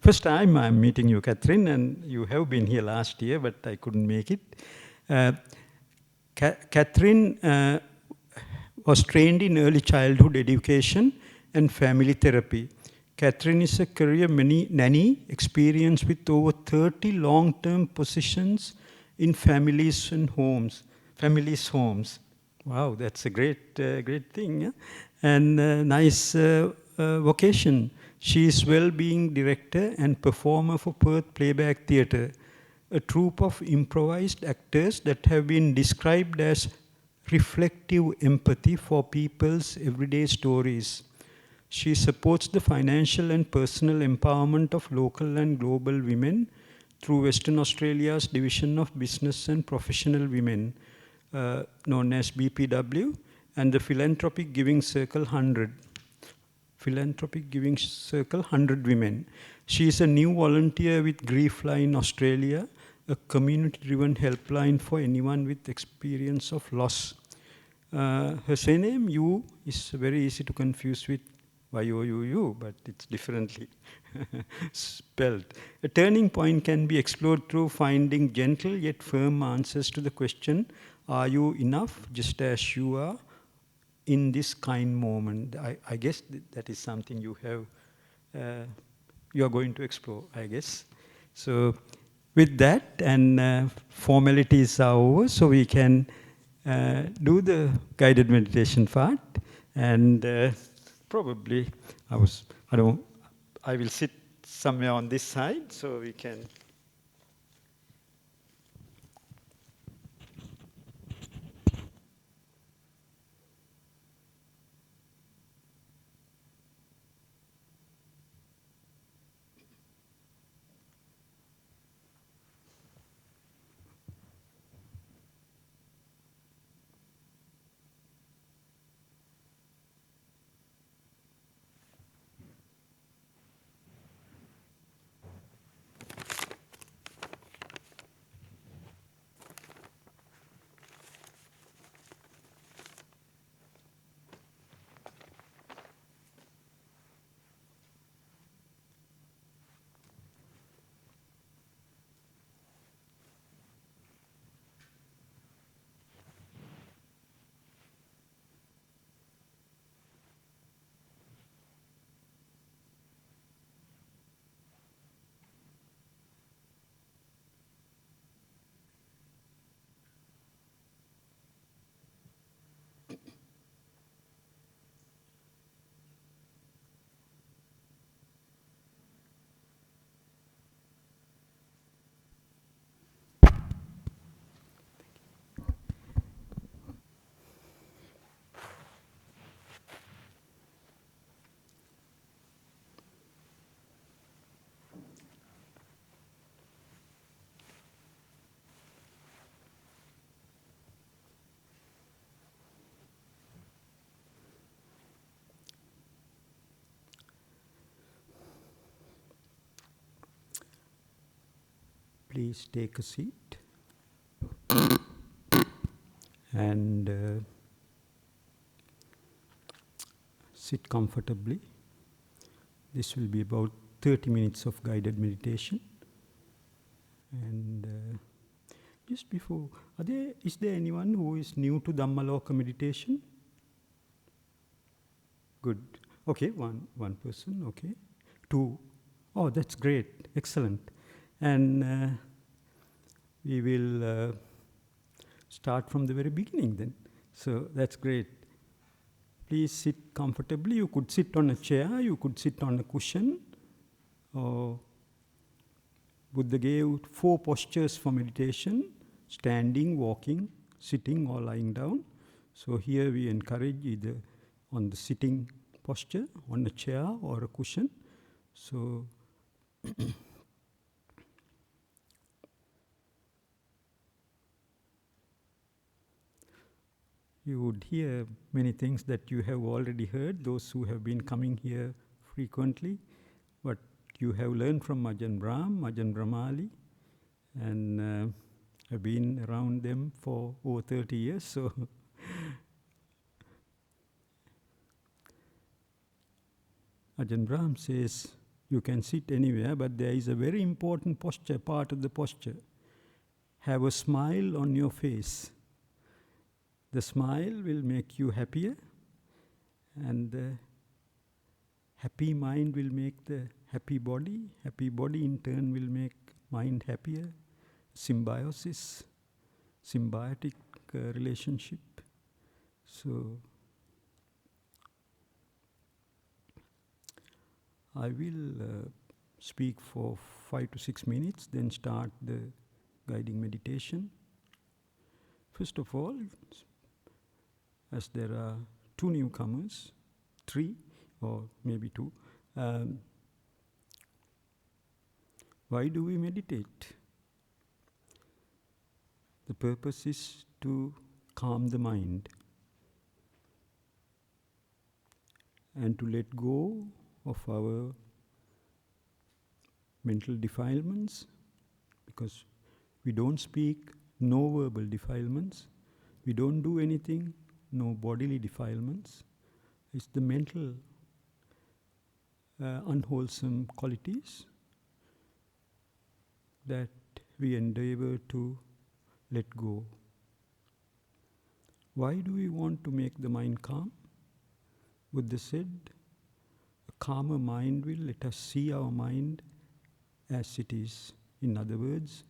First time I'm meeting you, Kathryn, and you have been here last year, but I couldn't make it. Kathryn was trained in early childhood education and family therapy. Kathryn is a career nanny, experienced with over 30 long-term positions in families' homes. Wow, that's a great thing, yeah? And nice vocation. She is well-being director and performer for Perth Playback Theatre, a troupe of improvised actors that have been described as reflective empathy for people's everyday stories. She supports the financial and personal empowerment of local and global women through Western Australia's Division of Business and Professional Women, known as BPW, and the Philanthropic Giving Circle 100. Philanthropic Giving Circle 100 Women. She is a new volunteer with Griefline Australia, a community-driven helpline for anyone with experience of loss. Her surname, Yu, is very easy to confuse with Y-O-U-U, but it's differently spelled. A turning point can be explored through finding gentle yet firm answers to the question, are you enough just as you are in this kind moment? I guess that is something you are going to explore, I guess. So with that, and formalities are over, so we can do the guided meditation part. And probably I will sit somewhere on this side so we can. Please take a seat and sit comfortably. This will be about 30 minutes of guided meditation. And just before, is there anyone who is new to Dhammaloka meditation? Good. Okay, one person, okay. Two. Oh, that's great, excellent. And we will start from the very beginning then. So that's great. Please sit comfortably. You could sit on a chair, you could sit on a cushion. Buddha gave 4 postures for meditation: standing, walking, sitting, or lying down. So here we encourage either on the sitting posture, on a chair or a cushion. So you would hear many things that you have already heard, those who have been coming here frequently, but you have learned from Ajahn Brahm, Ajahn Brahmali, and have been around them for over 30 years. So Ajahn Brahm says, You can sit anywhere, but there is a very important posture, part of the posture. Have a smile on your face. The smile will make you happier, and the happy mind will make the happy body. Happy body in turn will make mind happier. Symbiosis, symbiotic relationship. So I will speak for 5 to 6 minutes, then start the guiding meditation. First of all, as there are 2 newcomers, 3 or maybe 2, why do we meditate? The purpose is to calm the mind and to let go of our mental defilements, because we don't speak, no verbal defilements, we don't do anything, no bodily defilements. It's the mental unwholesome qualities that we endeavor to let go. Why do we want to make the mind calm? Buddha said, a calmer mind will let us see our mind as it is. In other words,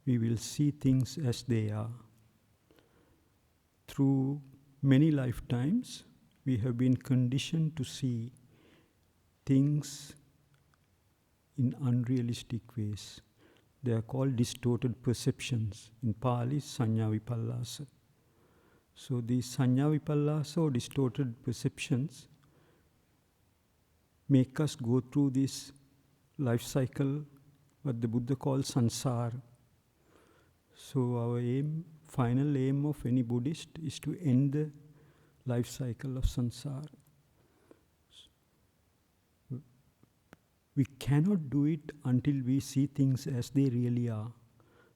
we will see things as they are. Through many lifetimes, we have been conditioned to see things in unrealistic ways. They are called distorted perceptions. In Pali, sanya vipallasa. So these sanya vipallasa or distorted perceptions make us go through this life cycle, what the Buddha calls sansara. So our aim, final aim of any Buddhist is to end the life cycle of samsara. We cannot do it until we see things as they really are.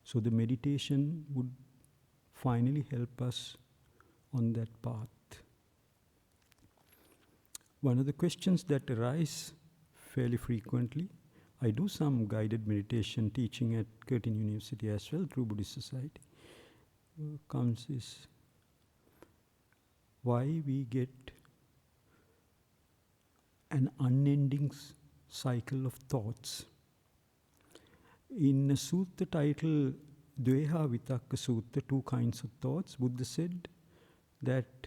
So the meditation would finally help us on that path. One of the questions that arise fairly frequently, I do some guided meditation teaching at Curtin University as well through Buddhist Society, comes is why we get an unending cycle of thoughts. In a sutta titled Dveha Vitakka Sutta, 2 kinds of thoughts, Buddha said that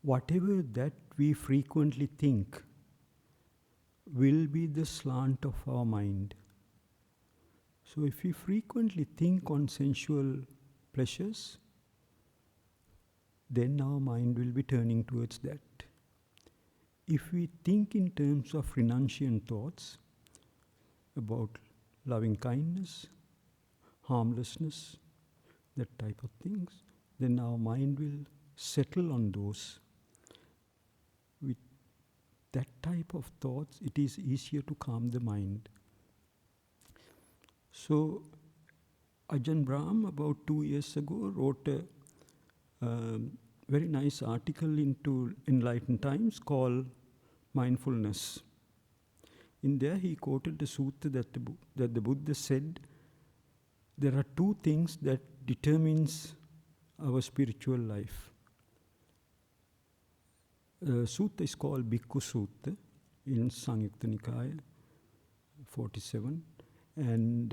whatever that we frequently think will be the slant of our mind. So if we frequently think on sensual pleasures, then our mind will be turning towards that. If we think in terms of renunciant thoughts about loving kindness, harmlessness, that type of things, then our mind will settle on those. With that type of thoughts, it is easier to calm the mind. So, Ajahn Brahm, about 2 years ago, wrote a very nice article into Enlightened Times called Mindfulness. In there, he quoted the sutta that the Buddha said, there are 2 things that determines our spiritual life. The sutta is called Bhikkhu Sutta in Samyutta Nikaya 47, and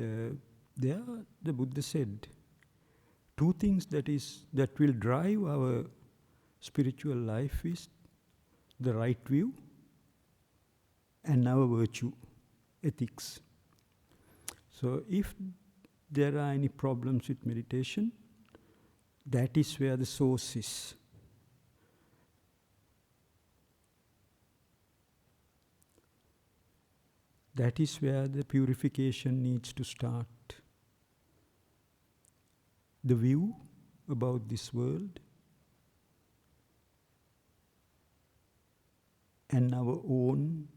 there the Buddha said 2 things that will drive our spiritual life is the right view and our virtue, ethics. So if there are any problems with meditation, that is where the source is. That is where the purification needs to start. The view about this world and our own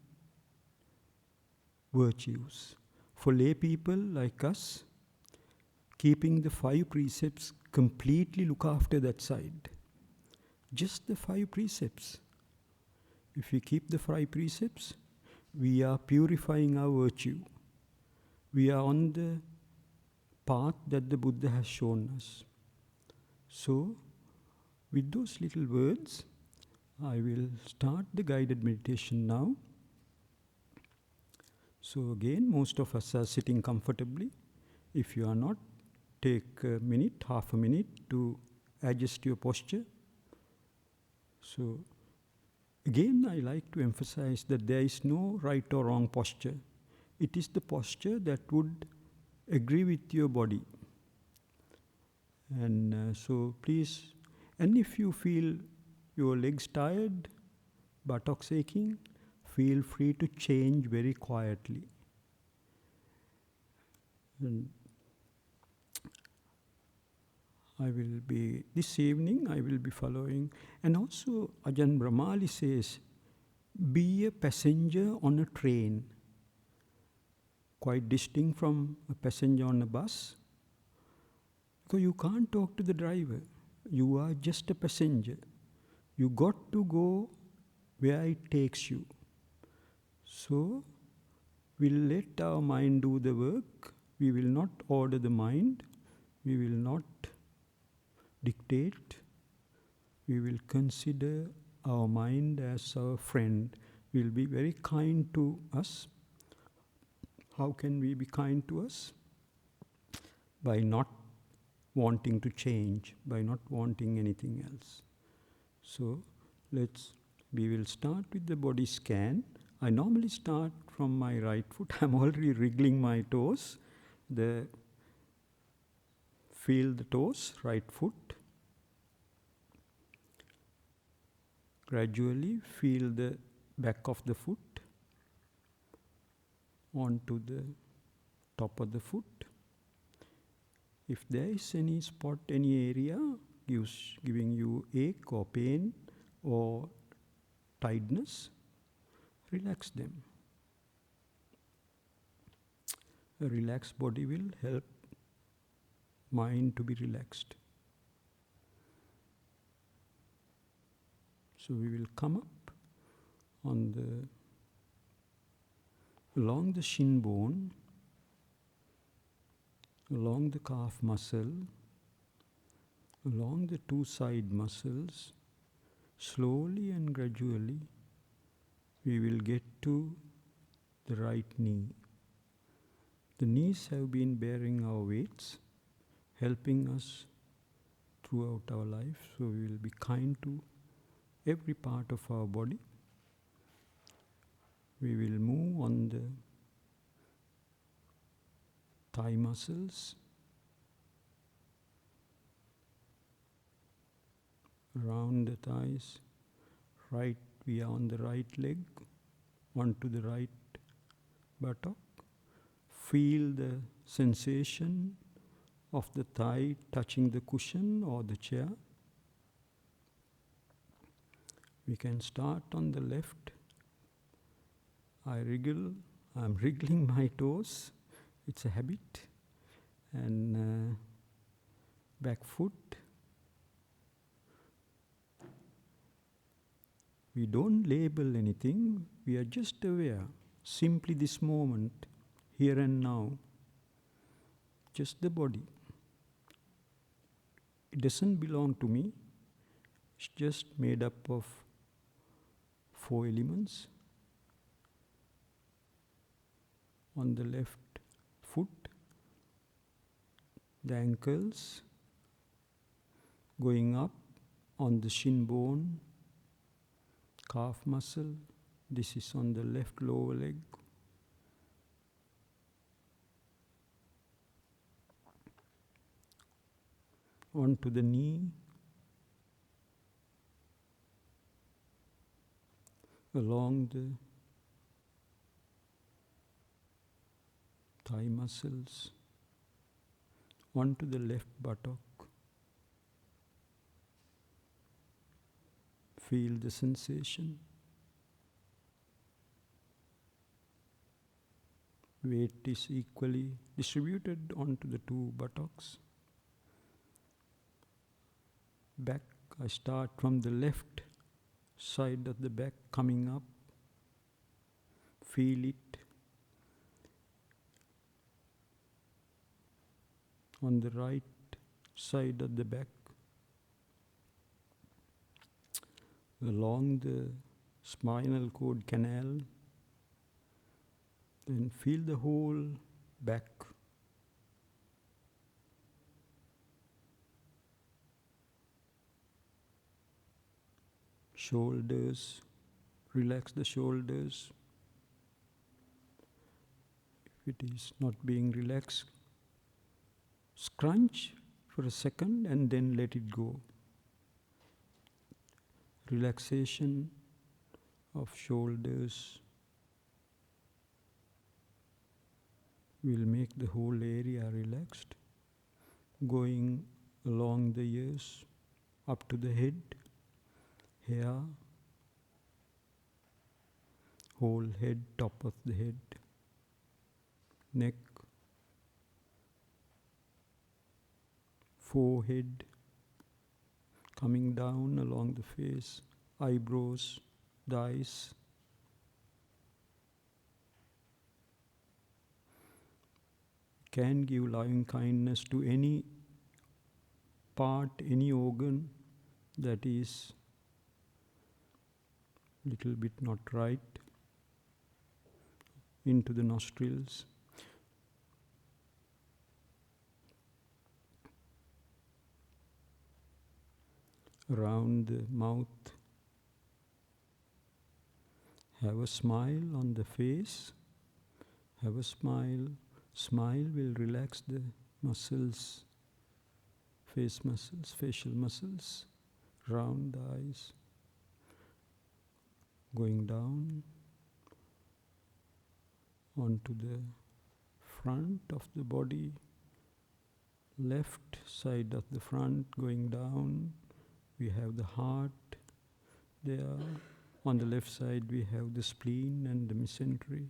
virtues. For lay people like us, keeping the 5 precepts, completely look after that side. Just the 5 precepts. If we keep the 5 precepts, we are purifying our virtue. We are on the path that the Buddha has shown us. So, with those little words, I will start the guided meditation now. So again, most of us are sitting comfortably. If you are not, take a minute, half a minute to adjust your posture. So again, I like to emphasize that there is no right or wrong posture. It is the posture that would agree with your body. And so please, and if you feel your legs tired, buttocks aching, feel free to change very quietly. And this evening I will be following. And also Ajahn Brahmali says, be a passenger on a train. Quite distinct from a passenger on a bus. Because you can't talk to the driver. You are just a passenger. You got to go where it takes you. So, we'll let our mind do the work. We will not order the mind. We will not dictate. We will consider our mind as our friend. We'll be very kind to us. How can we be kind to us? By not wanting to change, by not wanting anything else. So, we will start with the body scan. I normally start from my right foot. I'm already wriggling my toes. Feel the toes, right foot. Gradually feel the back of the foot onto the top of the foot. If there is any spot, any area giving you ache or pain or tiredness, relax them. A relaxed body will help mind to be relaxed. So we will come up along the shin bone, along the calf muscle, along the two side muscles, slowly and gradually we will get to the right knee. The knees have been bearing our weights, helping us throughout our life, so we will be kind to every part of our body. We will move on the thigh muscles, around the thighs. Right, we are on the right leg, onto the right buttock. Feel the sensation of the thigh touching the cushion or the chair. We can start on the left. I'm wriggling my toes. It's a habit. And back foot. We don't label anything. We are just aware. Simply this moment, here and now. Just the body. It doesn't belong to me. It's just made up of 4 elements. On the left foot, the ankles going up on the shin bone, calf muscle. This is on the left lower leg. Onto the knee, along the thigh muscles, onto the left buttock. Feel the sensation. Weight is equally distributed onto the two buttocks. Back, I start from the left side of the back coming up. Feel it on the right side of the back, along the spinal cord canal. Then feel the whole back. Shoulders, relax the shoulders. If it is not being relaxed, scrunch for a second and then let it go. Relaxation of shoulders will make the whole area relaxed, going along the ears, up to the head, hair, whole head, top of the head, neck, forehead, coming down along the face, eyebrows, the eyes. Can give loving kindness to any part, any organ that is little bit not right, into the nostrils. Around the mouth. Have a smile on the face. Have a smile. Smile will relax the muscles, face muscles, facial muscles, round the eyes. Going down onto the front of the body, left side of the front, going down. We have the heart there. On the left side we have the spleen and the mesentery.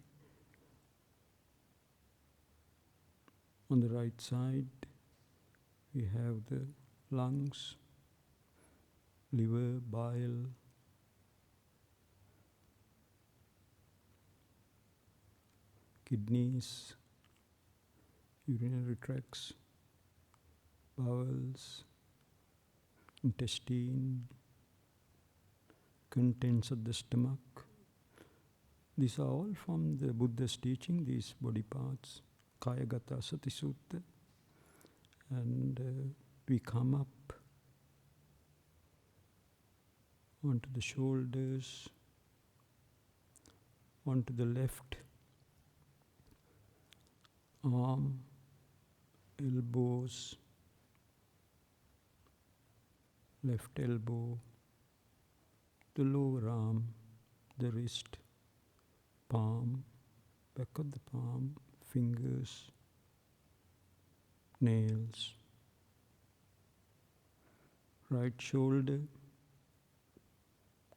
On the right side we have the lungs, liver, bile, kidneys, urinary tracts, bowels, intestine, contents of the stomach. These are all from the Buddha's teaching, these body parts, Kayagata Sati Sutta. And we come up onto the shoulders, onto the left arm, elbows, left elbow, the lower arm, the wrist, palm, back of the palm, fingers, nails, right shoulder,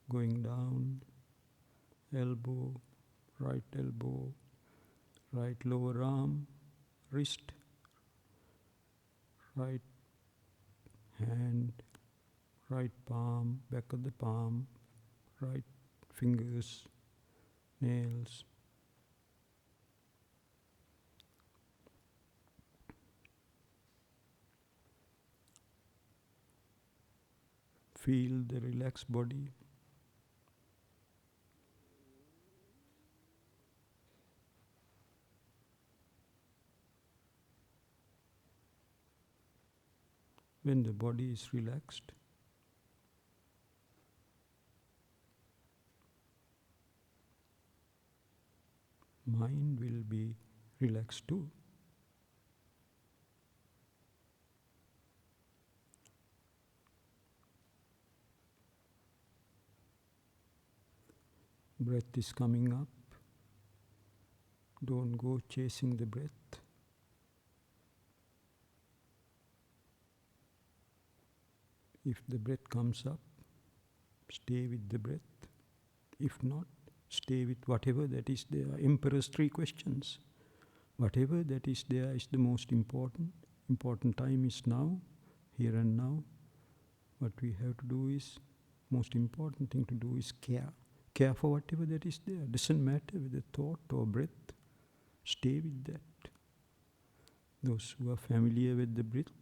going down, elbow, right lower arm, wrist, right hand, right palm, back of the palm, right fingers, nails. Feel the relaxed body. When the body is relaxed, mind will be relaxed too. Breath is coming up. Don't go chasing the breath. If the breath comes up, stay with the breath. If not, stay with whatever that is there. Emperor's 3 questions. Whatever that is there is the most important. Important time is now, here and now. What we have to do is, most important thing to do is care. Care for whatever that is there. Doesn't matter whether thought or breath. Stay with that. Those who are familiar with the breath,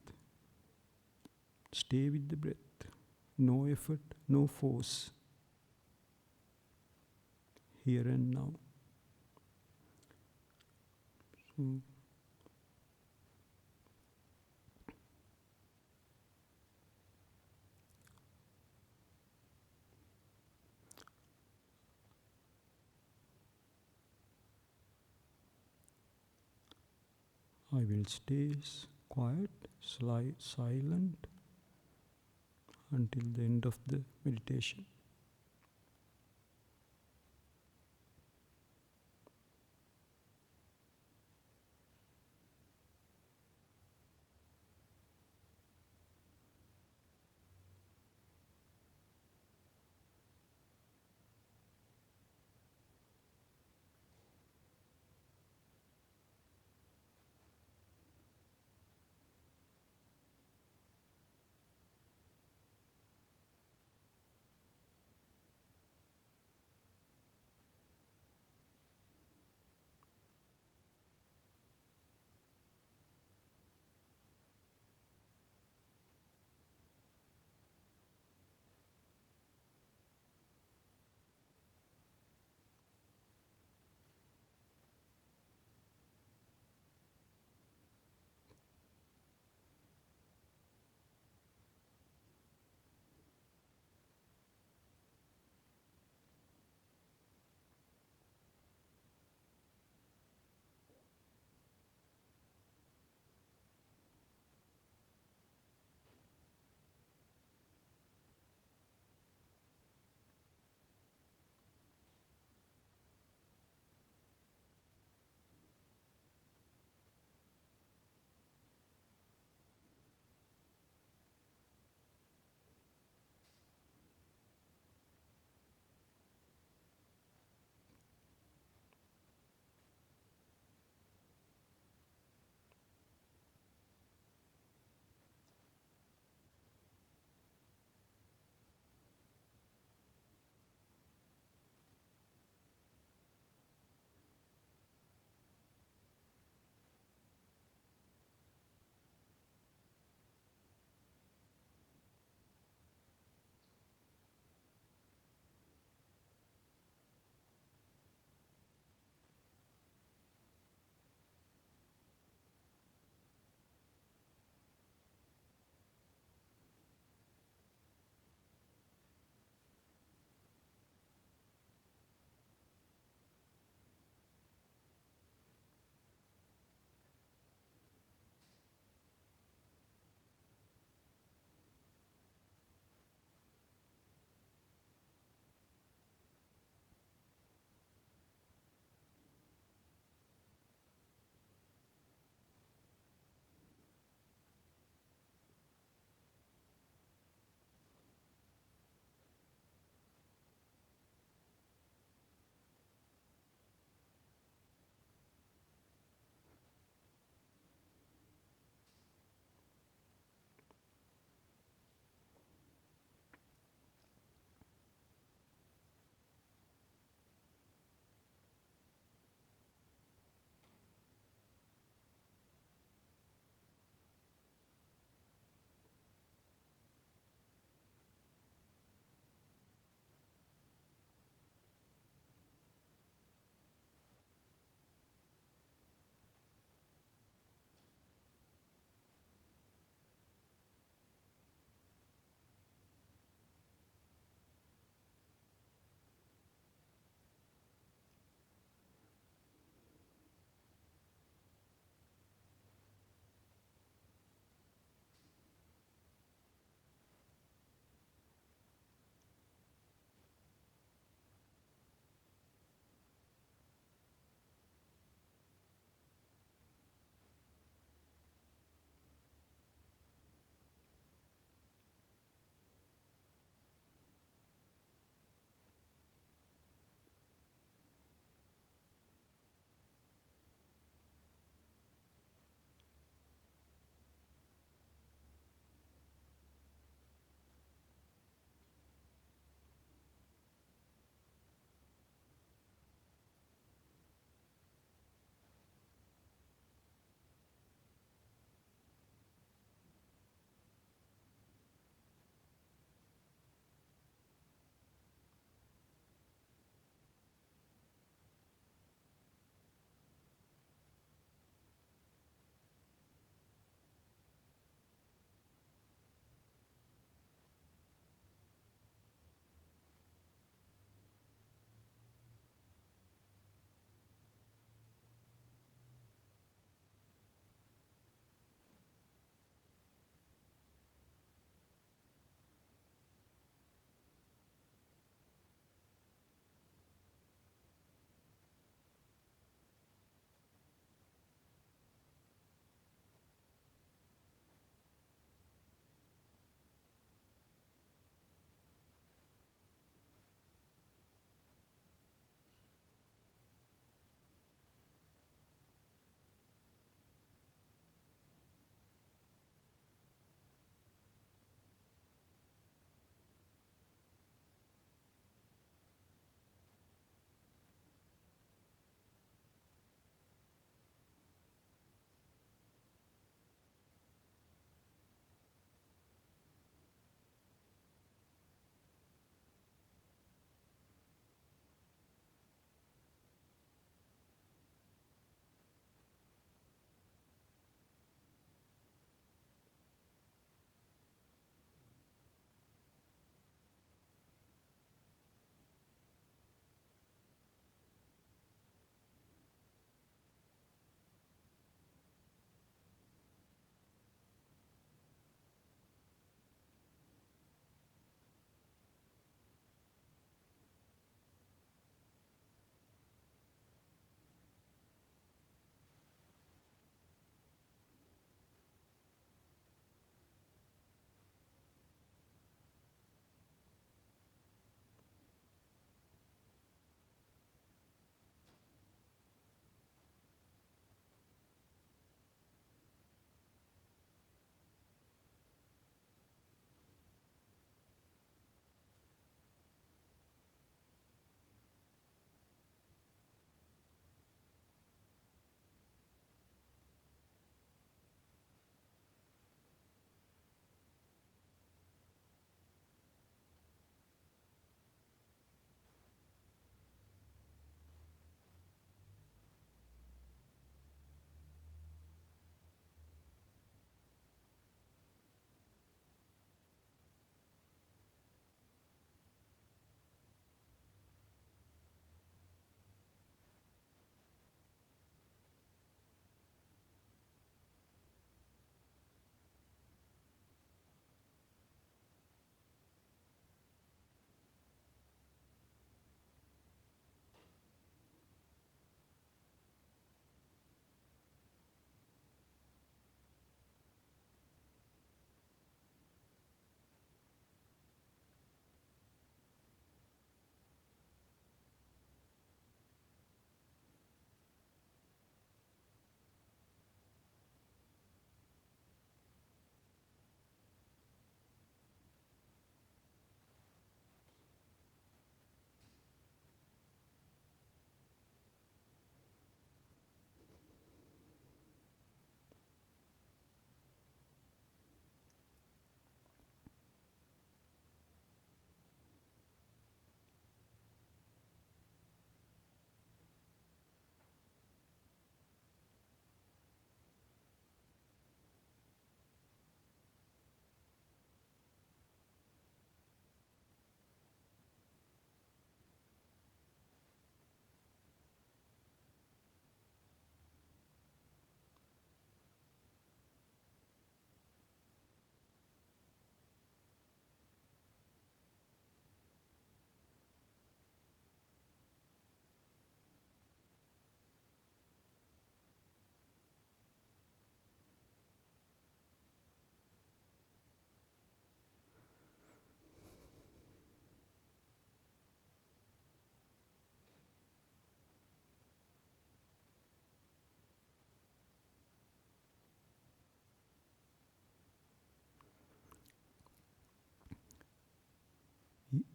stay with the breath. No effort, no force. Here and now. So, I will stay quiet, silent until the end of the meditation.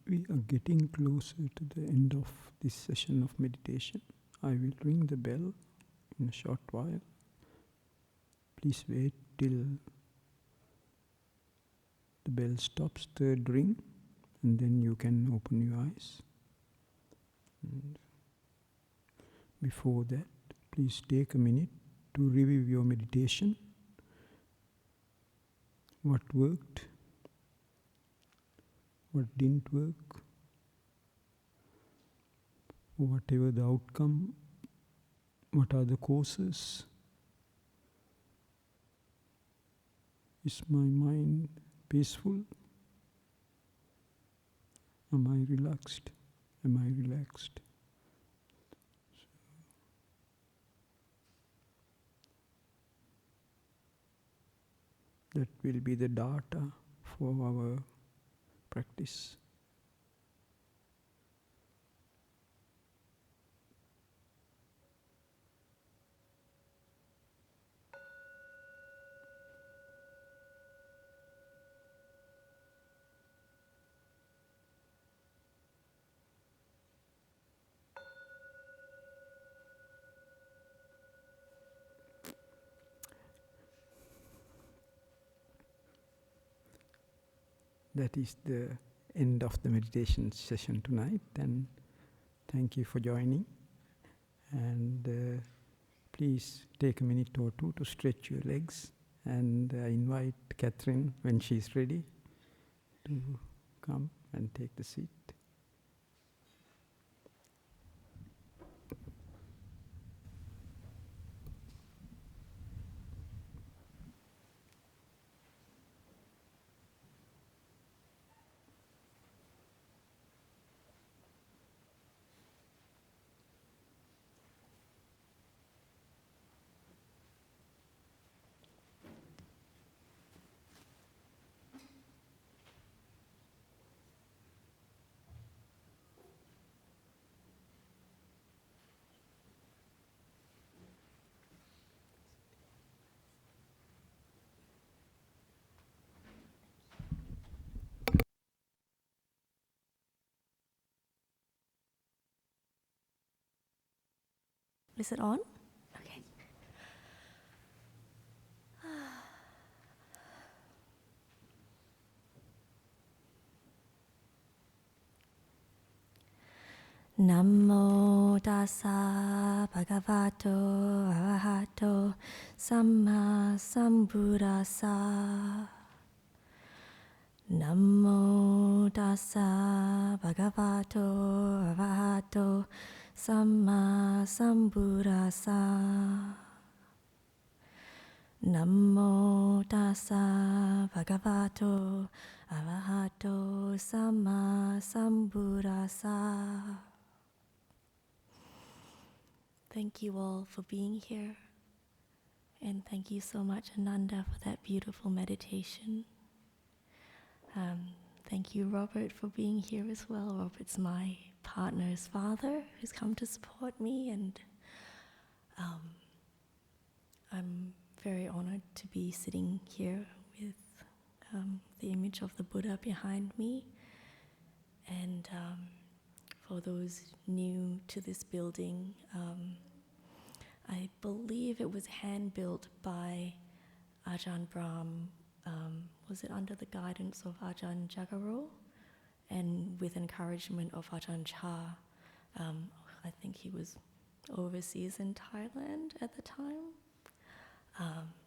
We are getting closer to the end of this session of meditation. I will ring the bell in a short while. Please wait till the bell stops, third ring, and then you can open your eyes. And before that, please take a minute to review your meditation. What worked? What didn't work? Whatever the outcome, what are the causes? Is my mind peaceful? Am I relaxed? Am I relaxed? That will be the data for our practice. That is the end of the meditation session tonight, and thank you for joining. And please take a minute or two to stretch your legs, and I invite Kathryn, when she's ready, to come and take the seat. Is it on? Okay. Namo tassa bhagavato arahato samma sambuddhassa. Namo tassa bhagavato arahato samma sambuddhassa. Namo tassa bhagavato arahato samma sambuddhassa. Thank you all for being here, and thank you so much, Ananda, for that beautiful meditation. Thank you, Robert, for being here as well. Robert's my partner's father who's come to support me, and I'm very honored to be sitting here with the image of the Buddha behind me. And for those new to this building, I believe it was hand-built by Ajahn Brahm. Was it under the guidance of Ajahn Jagaro and with encouragement of Ajahn Chah? I think he was overseas in Thailand at the time.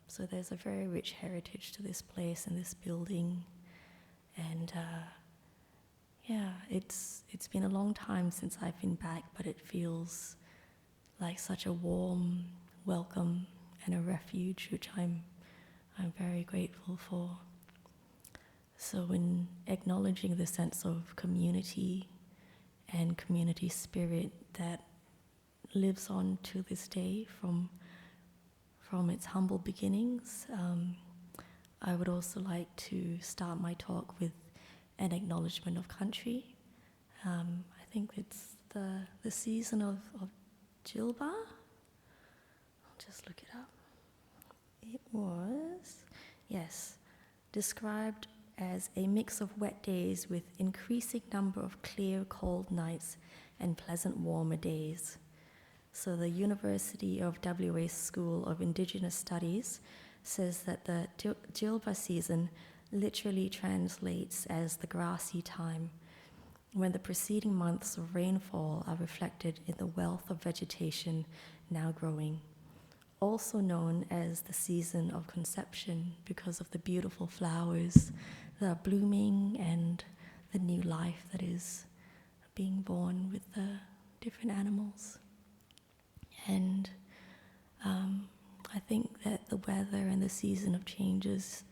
So there's a very rich heritage to this place and this building. And it's been a long time since I've been back, but it feels like such a warm welcome and a refuge, which I'm very grateful for. So in acknowledging the sense of community and community spirit that lives on to this day from its humble beginnings, I would also like to start my talk with an acknowledgement of country. I think it's the season of Jilba. I'll just look it up. It was, yes, described as a mix of wet days with increasing number of clear, cold nights and pleasant, warmer days. So the University of WA School of Indigenous Studies says that the Jilba season literally translates as the grassy time, when the preceding months of rainfall are reflected in the wealth of vegetation now growing. Also known as the season of conception because of the beautiful flowers that are blooming and the new life that is being born with the different animals. And I think that the weather and the season of changes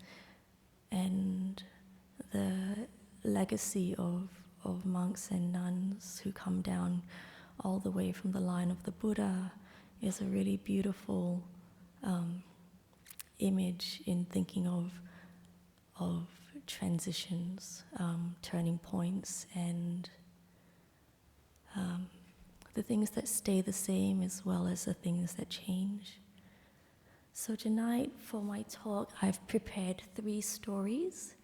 and the legacy of monks and nuns who come down all the way from the line of the Buddha is a really beautiful image in thinking of transitions, turning points, and the things that stay the same as well as the things that change. So tonight for my talk, I've prepared 3 stories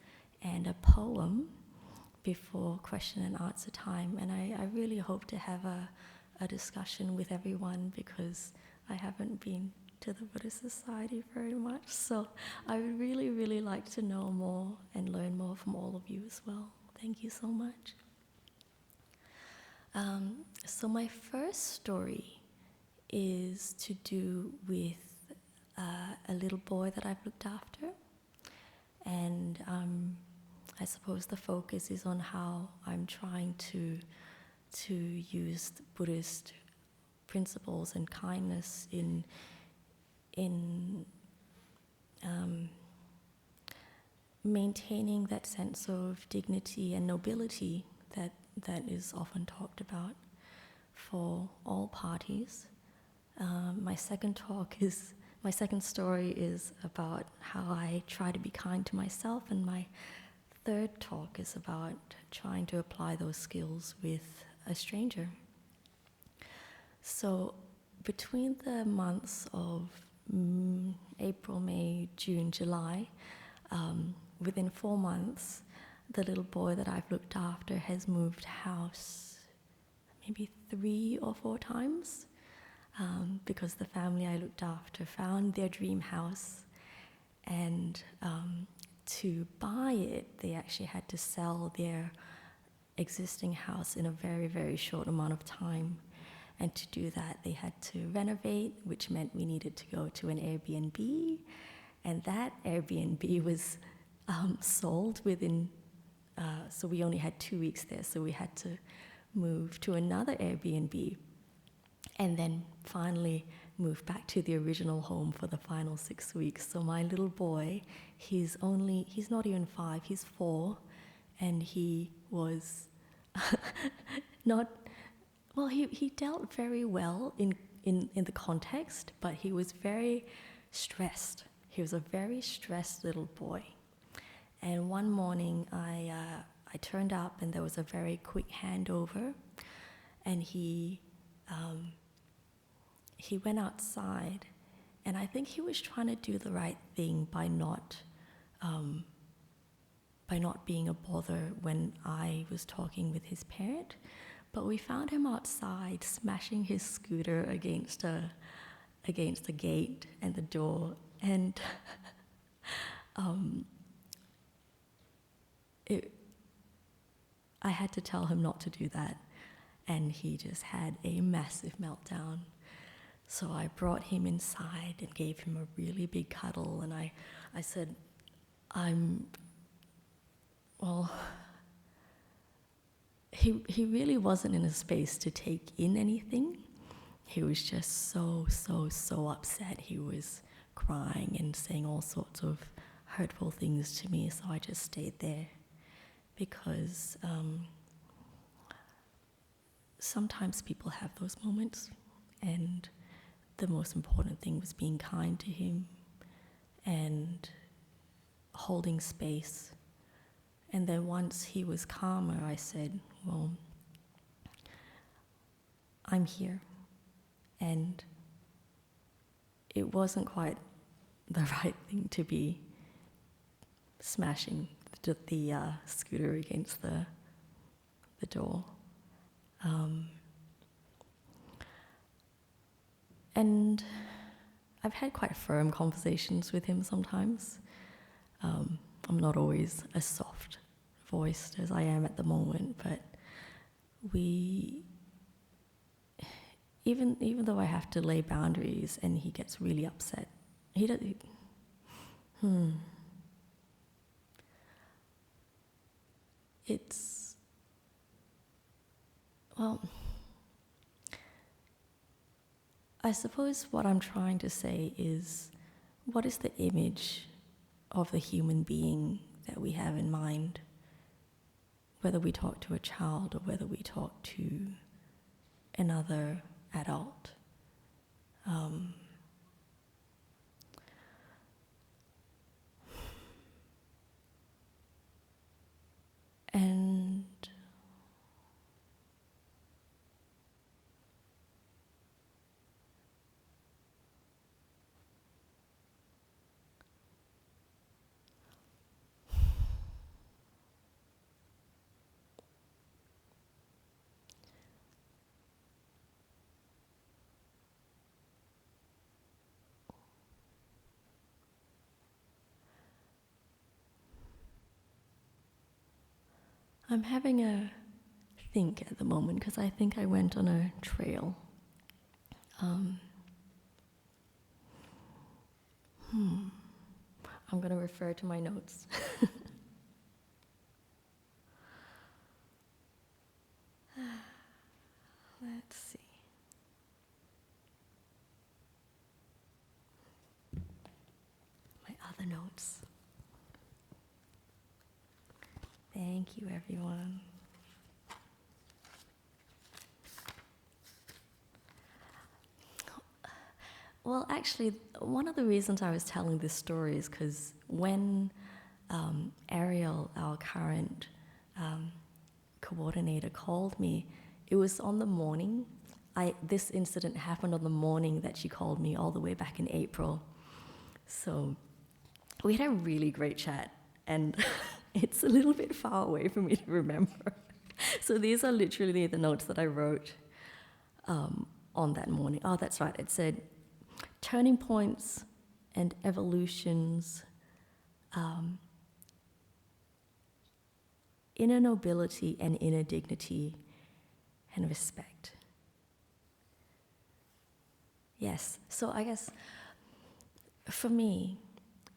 and a poem before question and answer time, and I really hope to have a discussion with everyone because I haven't been to the Buddhist Society very much, so I would really, really like to know more and learn more from all of you as well. Thank you so much. So my first story is to do with a little boy that I've looked after, and I suppose the focus is on how I'm trying to use Buddhist principles and kindness in maintaining that sense of dignity and nobility that is often talked about for all parties. My second story is about how I try to be kind to myself, and my third talk is about trying to apply those skills with a stranger. So between the months of April, May, June, July, within 4 months, the little boy that I've looked after has moved house maybe 3 or 4 times, because the family I looked after found their dream house, and to buy it, they actually had to sell their existing house in a very, very short amount of time. And to do that, they had to renovate, which meant we needed to go to an Airbnb. And that Airbnb was sold within, so we only had 2 weeks there, so we had to move to another Airbnb and then finally move back to the original home for the final 6 weeks. So my little boy, he's not even 5, he's 4, and he was he dealt very well in the context, but he was very stressed. He was a very stressed little boy. And one morning I turned up and there was a very quick handover, and he went outside, and I think he was trying to do the right thing by not being a bother when I was talking with his parent. But we found him outside smashing his scooter against the gate and the door, and I had to tell him not to do that, and he just had a massive meltdown. So I brought him inside and gave him a really big cuddle, and I said, he really wasn't in a space to take in anything. He was just so upset. He was crying and saying all sorts of hurtful things to me, so I just stayed there, because sometimes people have those moments, and the most important thing was being kind to him and holding space. And then once he was calmer, I said, well, I'm here. And it wasn't quite the right thing to be smashing the the scooter against the door. And I've had quite firm conversations with him sometimes. I'm not always as soft-voiced as I am at the moment, but even though I have to lay boundaries and he gets really upset, it's, well, I suppose what I'm trying to say is, what is the image of the human being that we have in mind, whether we talk to a child or whether we talk to another adult? And I'm having a think at the moment because I think I went on a trail. I'm going to refer to my notes. Let's see. My other notes. Thank you, everyone. Well, actually, one of the reasons I was telling this story is because when Ariel, our current coordinator, called me, it was on the morning. This incident happened on the morning that she called me, all the way back in April. So we had a really great chat, and it's a little bit far away for me to remember. So these are literally the notes that I wrote on that morning. Oh, that's right. It said, turning points and evolutions, inner nobility and inner dignity and respect. Yes, so I guess for me,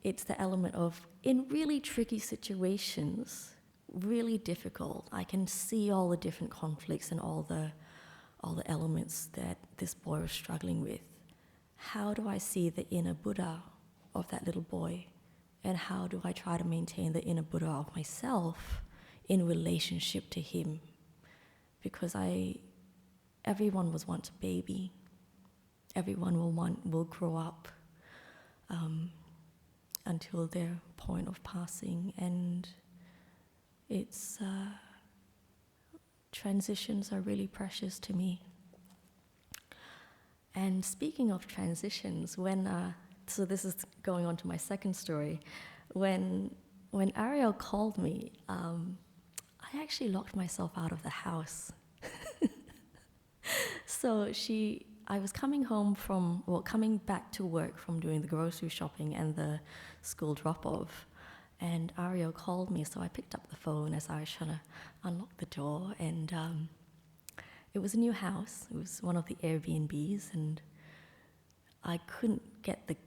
it's the element of, in really tricky situations, really difficult, I can see all the different conflicts and all the elements that this boy was struggling with. How do I see the inner Buddha of that little boy? And how do I try to maintain the inner Buddha of myself in relationship to him? Because everyone was once a baby. Everyone will grow up until their point of passing, and it's transitions are really precious to me. And speaking of transitions, so this is going on to my second story, when Ariel called me, I actually locked myself out of the house. So I was coming back to work from doing the grocery shopping and the school drop-off, and Ariel called me, so I picked up the phone as I was trying to unlock the door, and it was a new house. It was one of the Airbnbs, and I couldn't get the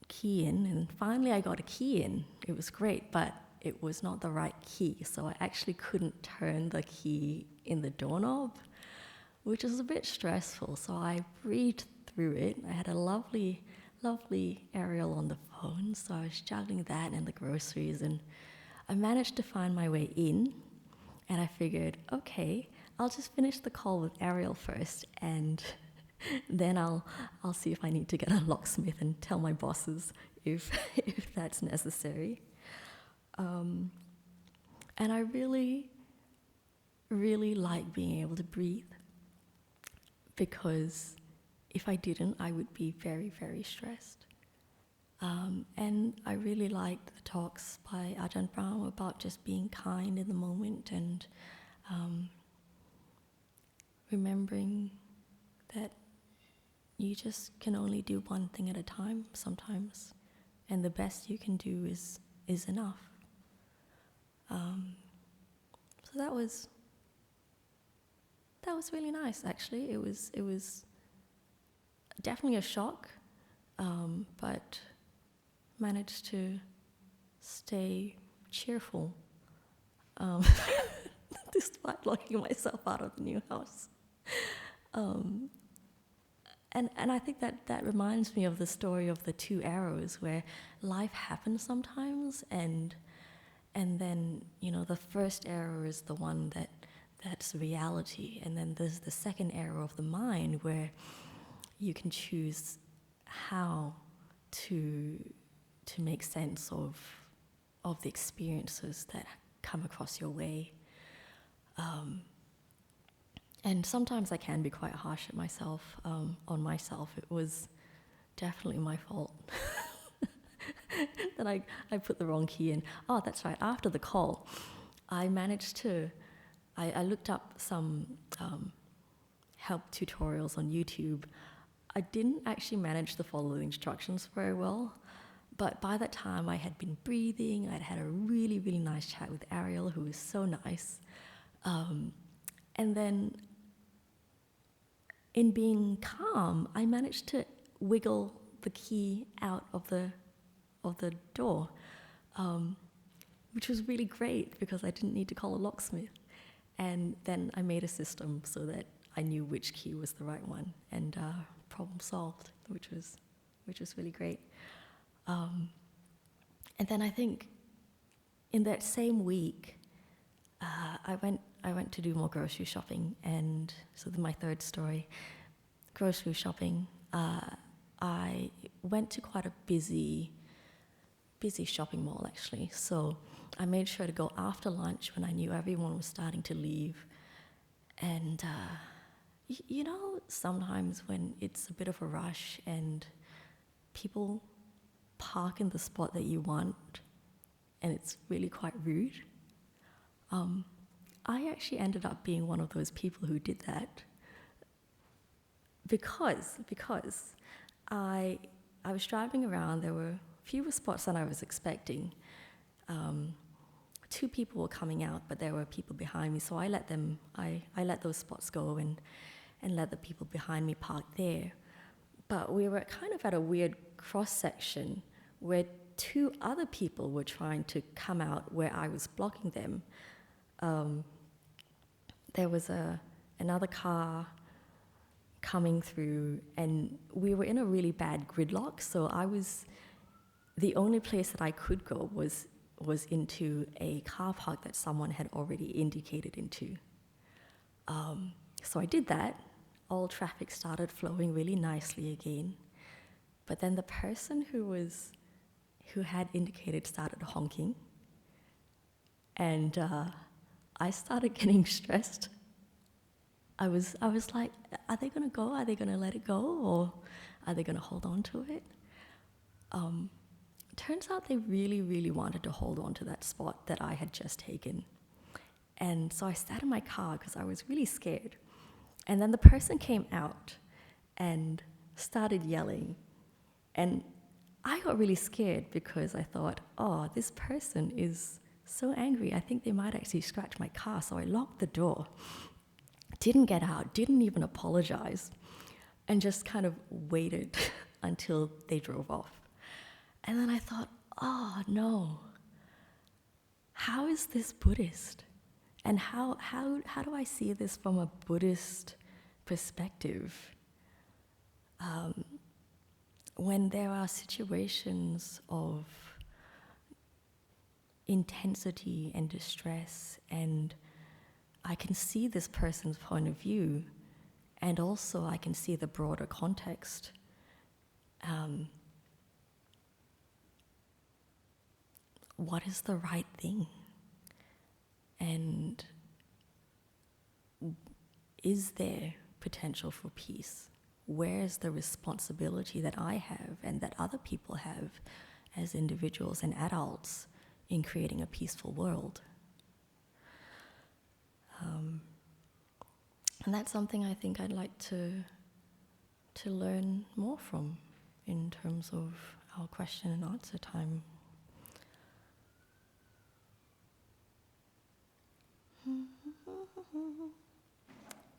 key in, and finally I got a key in. It was great, but it was not the right key, so I actually couldn't turn the key in the doorknob, which was a bit stressful, so I breathed through it. I had a lovely, lovely Ariel on the phone, so I was juggling that and the groceries, and I managed to find my way in, and I figured, okay, I'll just finish the call with Ariel first, and then I'll see if I need to get a locksmith and tell my bosses if that's necessary. And I really, really like being able to breathe, because if I didn't, I would be very, very stressed. And I really liked the talks by Ajahn Brahm about just being kind in the moment and remembering that you just can only do one thing at a time sometimes, and the best you can do is enough. So that was really nice, actually. It was definitely a shock, but managed to stay cheerful despite locking myself out of the new house. And I think that reminds me of the story of the two arrows, where life happens sometimes, and then, you know, the first arrow is the one that's reality, and then there's the second arrow of the mind, where you can choose how to make sense of the experiences that come across your way. And sometimes I can be quite harsh at myself, on myself. It was definitely my fault that I put the wrong key in. Oh, that's right. After the call, I managed to, I looked up some help tutorials on YouTube. I didn't actually manage to follow the instructions very well, but by that time I had been breathing. I'd had a really, really nice chat with Ariel, who was so nice. And then in being calm, I managed to wiggle the key out of the door, which was really great because I didn't need to call a locksmith. And then I made a system so that I knew which key was the right one, and problem solved, which was really great. And then I think in that same week, I went to do more grocery shopping, and so my third story, grocery shopping. I went to quite a busy shopping mall, actually. So I made sure to go after lunch when I knew everyone was starting to leave. And you know, sometimes when it's a bit of a rush and people park in the spot that you want, and it's really quite rude. I actually ended up being one of those people who did that because I was driving around. There were fewer spots than I was expecting. Two people were coming out, but there were people behind me, so I let those spots go and let the people behind me park there. But we were kind of at a weird cross-section where two other people were trying to come out where I was blocking them. There was another car coming through, and we were in a really bad gridlock, so the only place that I could go was into a car park that someone had already indicated into. So I did that. All traffic started flowing really nicely again. But then the person who had indicated started honking, and I started getting stressed. I was like, are they going to go? Are they going to let it go? Or are they going to hold on to it? Turns out they really, really wanted to hold on to that spot that I had just taken. And so I sat in my car because I was really scared. And then the person came out and started yelling. And I got really scared because I thought, oh, this person is so angry. I think they might actually scratch my car. So I locked the door, didn't get out, didn't even apologize, and just kind of waited until they drove off. And then I thought, oh no, how is this Buddhist? And how do I see this from a Buddhist perspective? When there are situations of intensity and distress, and I can see this person's point of view, and also I can see the broader context. What is the right thing? And is there potential for peace where's the responsibility that I have and that other people have as individuals and adults in creating a peaceful world? And that's something I think I'd like to learn more from in terms of our question and answer time.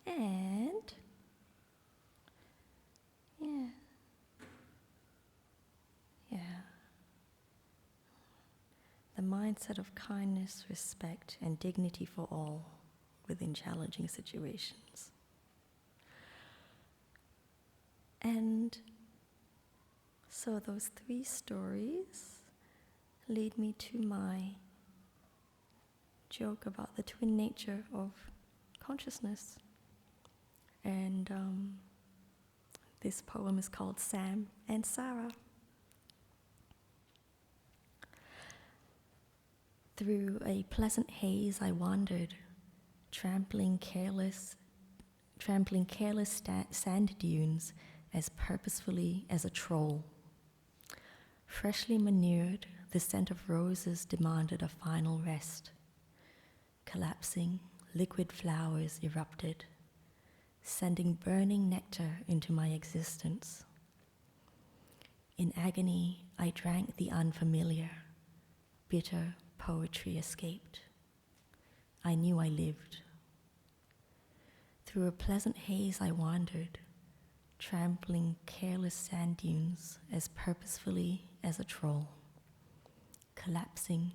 And the mindset of kindness, respect, and dignity for all within challenging situations. And so those 3 stories lead me to my joke about the twin nature of consciousness. And this poem is called Sam and Sarah. Through a pleasant haze I wandered, trampling careless sand dunes as purposefully as a troll. Freshly manured, the scent of roses demanded a final rest. Collapsing, liquid flowers erupted, sending burning nectar into my existence. In agony, I drank the unfamiliar. Bitter poetry escaped. I knew I lived. Through a pleasant haze I wandered, trampling careless sand dunes as purposefully as a troll. Collapsing,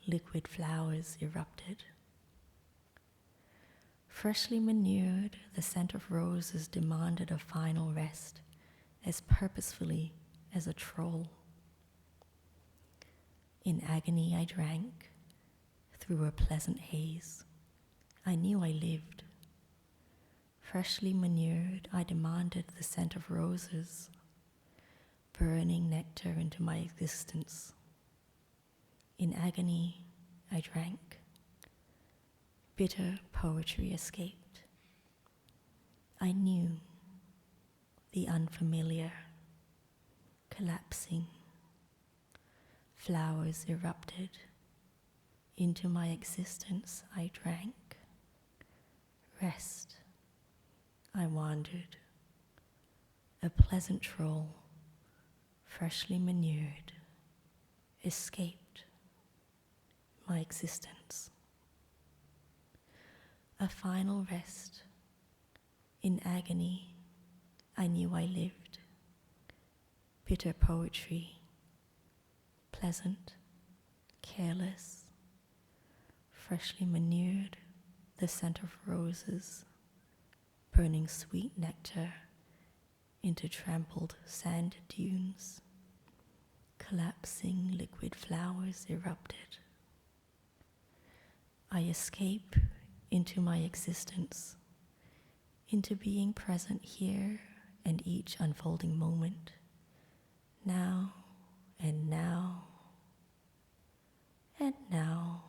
liquid flowers erupted. Freshly manured, the scent of roses demanded a final rest, as purposefully as a troll. In agony I drank, through a pleasant haze. I knew I lived. Freshly manured, I demanded the scent of roses, burning nectar into my existence. In agony I drank. Bitter poetry escaped. I knew the unfamiliar. Collapsing, flowers erupted. Into my existence I drank. Rest, I wandered. A pleasant troll, freshly manured, escaped my existence. A final rest. In agony, I knew I lived. Bitter poetry, pleasant, careless, freshly manured, the scent of roses, burning sweet nectar into trampled sand dunes. Collapsing liquid flowers erupted. I escape into my existence, into being present here and each unfolding moment, now and now and now,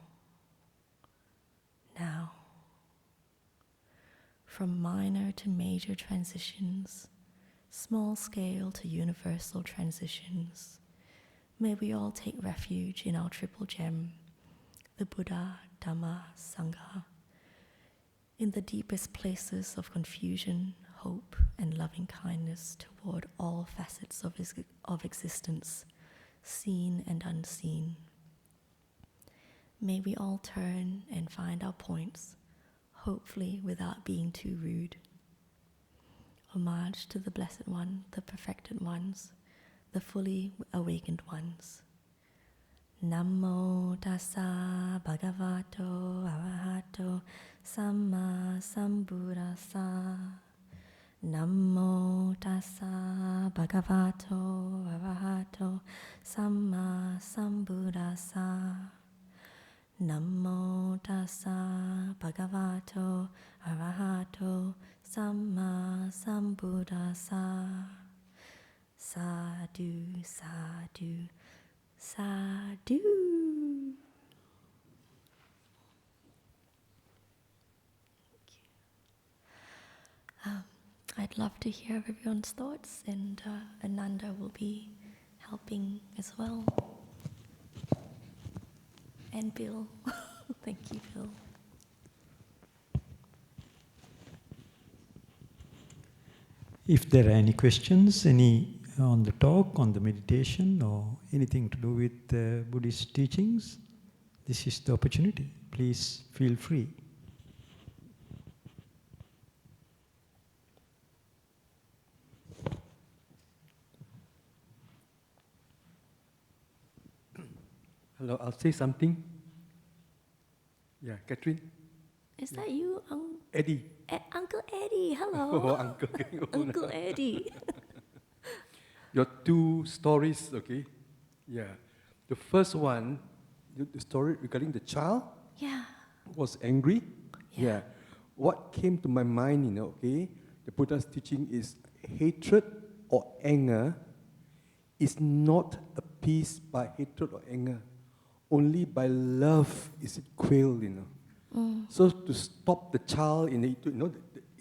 now. From minor to major transitions, small scale to universal transitions, may we all take refuge in our triple gem, the Buddha, Dhamma, Sangha, in the deepest places of confusion, hope, and loving kindness toward all facets of existence, seen and unseen. May we all turn and find our points, hopefully without being too rude. Homage to the Blessed One, the perfected ones, the fully awakened ones. Namo tassa bhagavato arahato samma sambuddhassa. Namo tassa bhagavato arahato samma sambuddhassa. Namo tassa bhagavato arahato samma sambuddhassa. Sadhu, sadhu, sadhu. I'd I'd love to hear everyone's thoughts, and Ananda will be helping as well. And Bill. Thank you, Bill. If there are any questions, any on the talk, on the meditation, or anything to do with Buddhist teachings, this is the opportunity. Please feel free. Hello, I'll say something. Yeah, Kathryn? Is that you, Eddie. Uncle Eddie? Hello. Oh, Uncle. Uncle Eddie. Your two stories, okay? Yeah. The first one, the story regarding the child Yeah. was angry. Yeah. What came to my mind, okay, the Buddha's teaching is hatred or anger is not appeased by hatred or anger. Only by love is it quelled, So to stop the child, in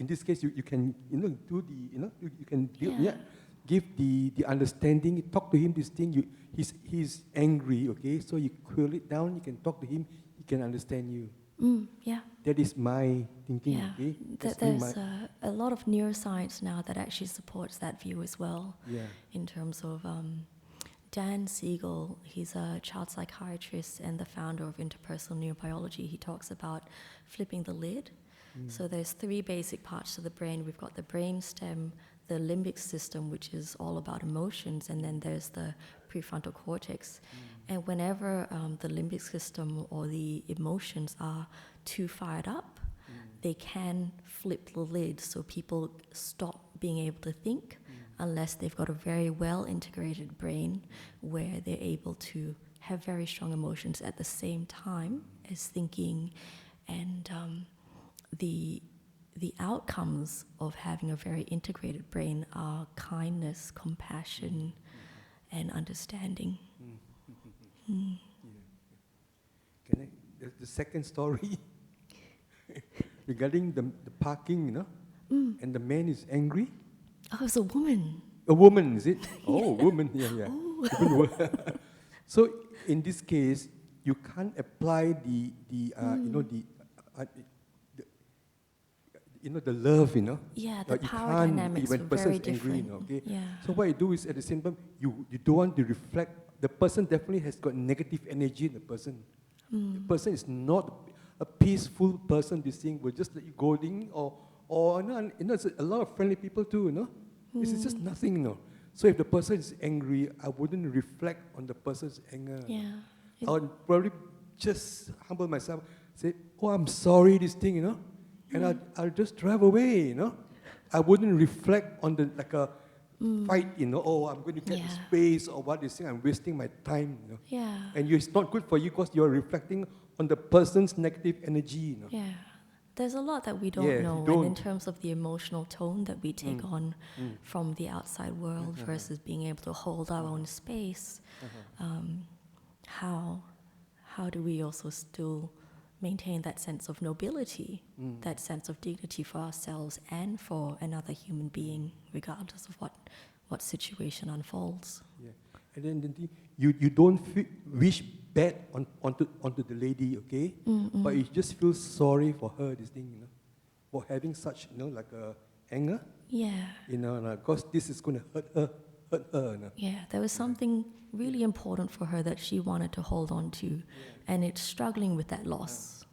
this case, you can, do the, you can give the understanding, talk to him this thing. He's angry, okay? So you quell it down. You can talk to him. He can understand you. Yeah. That is my thinking, Yeah. okay? There's a lot of neuroscience now that actually supports that view as well. Yeah. In terms of Dan Siegel, he's a child psychiatrist and the founder of interpersonal neurobiology. He talks about flipping the lid. So there's three basic parts to the brain. We've got the brain stem, the limbic system, which is all about emotions, and then there's the prefrontal cortex. And whenever the limbic system or the emotions are too fired up, they can flip the lid, so people stop being able to think unless they've got a very well integrated brain where they're able to have very strong emotions at the same time as thinking. And the outcomes of having a very integrated brain are kindness, compassion, and understanding. The second story regarding the parking, and the man is angry. Oh, it's a woman. A woman, is it? Oh, woman, yeah. Oh. So in this case, you can't apply the love, Yeah, the you power can't, dynamics when were person very is angry, different. okay? Yeah. So what you do is, at the same time, you don't want to reflect. The person definitely has got negative energy in the person. The person is not a peaceful person. This thing will just let you go in, or it's a lot of friendly people too, This is just nothing, So if the person is angry, I wouldn't reflect on the person's anger. Yeah. I would probably just humble myself, say, "Oh, I'm sorry, this thing, and I'll just drive away, I wouldn't reflect on the fight, Oh, I'm going to get the space or what this thing. I'm wasting my time, Yeah. And it's not good for you because you're reflecting on the person's negative energy, Yeah. There's a lot that we don't Yeah, know, don't. and in terms of the emotional tone that we take on from the outside world versus being able to hold our own space, how do we also still maintain that sense of nobility, that sense of dignity for ourselves and for another human being, regardless of what situation unfolds? Yeah. And then you don't wish bad onto the lady, okay? But you just feel sorry for her, this thing, for having such, anger. Yeah. Because this is going to hurt her. Yeah, there was something really important for her that she wanted to hold on to, and it's struggling with that loss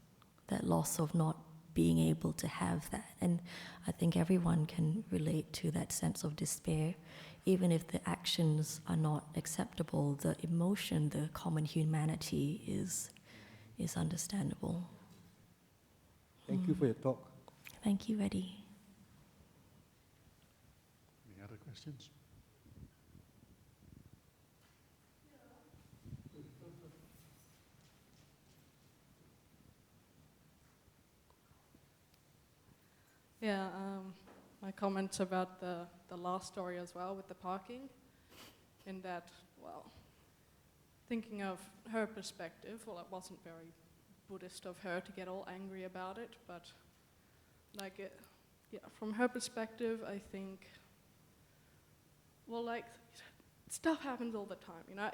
of not being able to have that. And I think everyone can relate to that sense of despair. Even if the actions are not acceptable, the emotion, the common humanity is understandable. Thank you for your talk. Thank you, Eddie. Any other questions? Yeah, my comments about the last story as well with the parking, in that, well, thinking of her perspective, well, it wasn't very Buddhist of her to get all angry about it, but yeah, from her perspective, I think, well, like, stuff happens all the time, you know.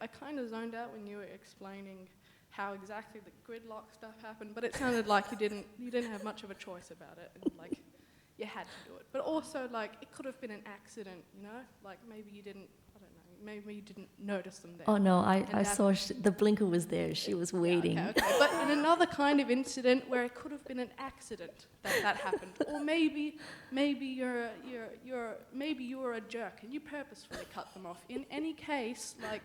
I kind of zoned out when you were explaining how exactly the gridlock stuff happened, but it sounded like you didn't have much of a choice about it, and like, you had to do it. But also, like, it could have been an accident, you know? Like, maybe you didn't, I don't know, maybe you didn't notice them there. Oh no, I saw the blinker was there. She was waiting. Yeah, okay. But in another kind of incident where it could have been an accident that happened, or maybe you were a jerk and you purposefully cut them off. In any case, like,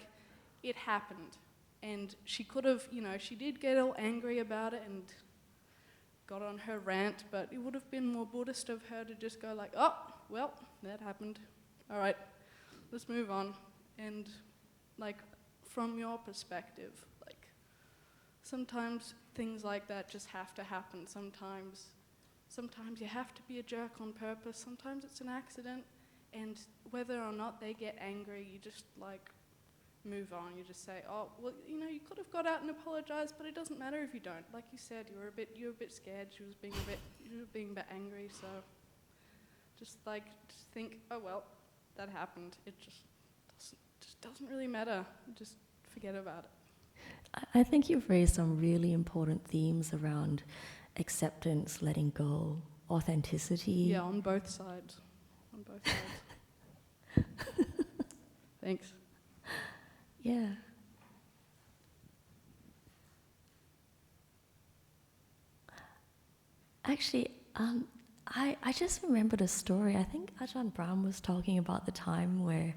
it happened, and she could have, you know, she did get all angry about it and got on her rant, but it would have been more Buddhist of her to just go like, oh, well, that happened. All right, let's move on. And like, from your perspective, like, sometimes things like that just have to happen. Sometimes you have to be a jerk on purpose. Sometimes it's an accident, and whether or not they get angry, you just like move on. You just say, oh, well, you know, you could have got out and apologized, but it doesn't matter if you don't. Like you said, you were a bit scared. You were being a bit angry. So just think, oh well, that happened. It just doesn't really matter. Just forget about it. I think you've raised some really important themes around acceptance, letting go, authenticity. Yeah, on both sides. On both sides. Thanks. Yeah. Actually, I just remembered a story. I think Ajahn Brahm was talking about the time where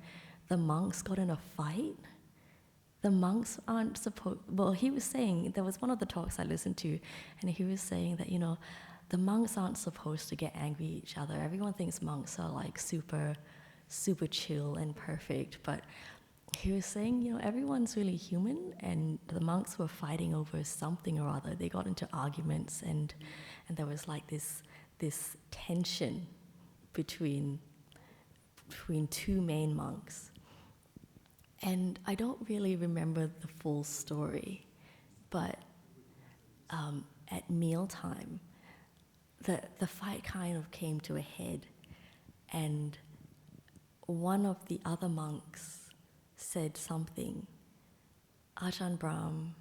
the monks got in a fight. The monks aren't supposed, well, he was saying, there was one of the talks I listened to, and he was saying that, you know, the monks aren't supposed to get angry at each other. Everyone thinks monks are like super chill and perfect, but he was saying, you know, everyone's really human, and the monks were fighting over something or other. They got into arguments, and there was like this tension between two main monks. And I don't really remember the full story, but at mealtime, the fight kind of came to a head, and one of the other monks said something. Ajahn Brahm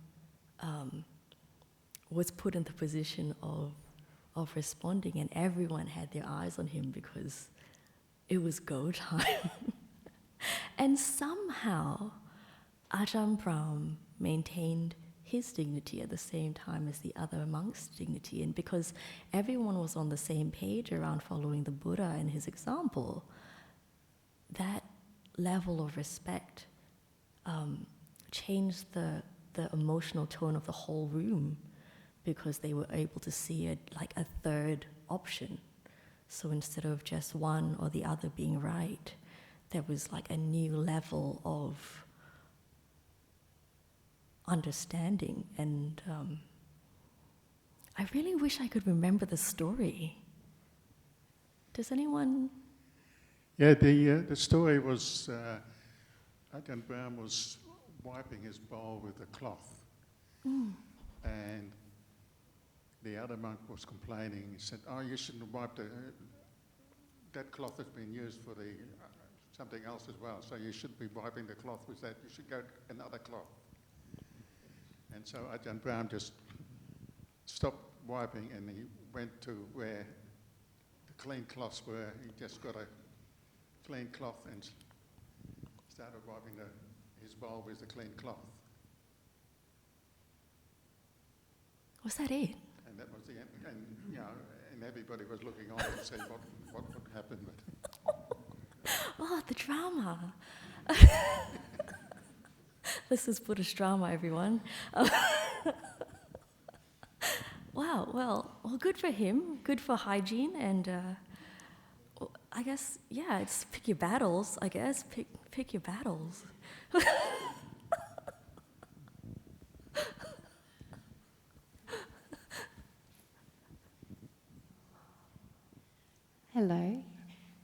was put in the position of responding, and everyone had their eyes on him because it was go time. And somehow Ajahn Brahm maintained his dignity at the same time as the other monk's dignity, and because everyone was on the same page around following the Buddha and his example, that level of respect changed the emotional tone of the whole room, because they were able to see it like a third option. So instead of just one or the other being right, there was like a new level of understanding. And I really wish I could remember the story. Does anyone? Yeah, the story was Ajahn Brahm was wiping his bowl with a cloth, and the other monk was complaining. He said, "Oh, you shouldn't have wiped it. That cloth has been used for the something else as well. So you shouldn't be wiping the cloth with that. You should go another cloth." And so Ajahn Brahm just stopped wiping, and he went to where the clean cloths were. He just got a clean cloth and started wiping his bowl with the clean cloth. Was that it? And that was the end. And you know, and everybody was looking on to see what would happen. But Oh, the drama. This is Buddhist drama, everyone. Wow, well, good for him, good for hygiene, and I guess, yeah, it's pick your battles, I guess, pick your battles. Hello.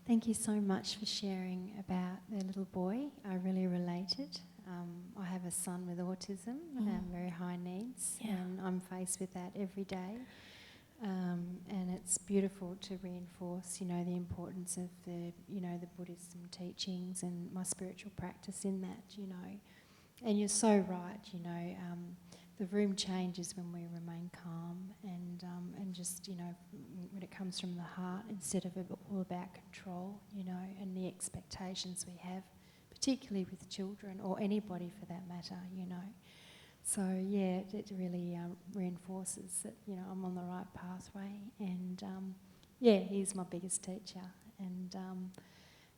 Thank you so much for sharing about the little boy. I really related. I have a son with autism and very high needs, and I'm faced with that every day. And it's beautiful to reinforce, the importance of the Buddhism teachings and my spiritual practice in that, And you're so right, the room changes when we remain calm and just, when it comes from the heart instead of all about control, and the expectations we have, particularly with children or anybody for that matter, So yeah, it really reinforces that, I'm on the right pathway and he's my biggest teacher and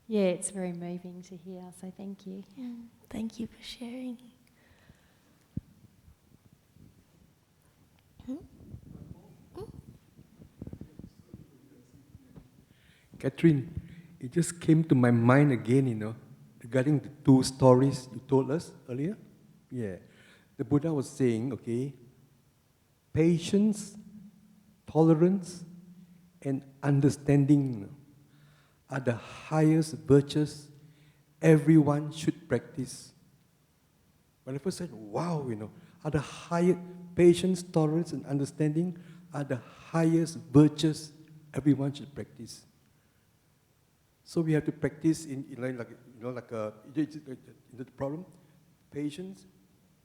it's very moving to hear, so thank you. Thank you for sharing. Kathryn, it just came to my mind again, regarding the two stories you told us earlier. Yeah. The Buddha was saying, patience, tolerance, and understanding are the highest virtues everyone should practice. When I first said, wow, are the highest patience, tolerance, and understanding are the highest virtues everyone should practice. So we have to practice the problem, patience,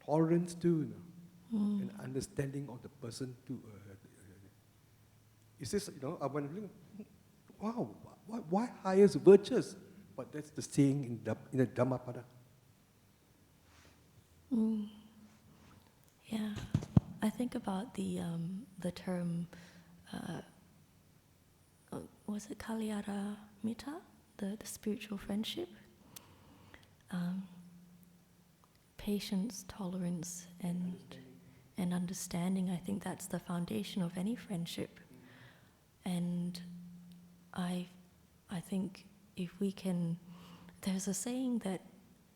tolerance too, and understanding of the person too. Is this, I wonder, wow, why highest virtues? But that's the saying in the Dhammapada. Yeah, I think about the term, was it Kalyana Mitta, the spiritual friendship? Patience, tolerance, and understanding. I think that's the foundation of any friendship. And I think if we can, there's a saying that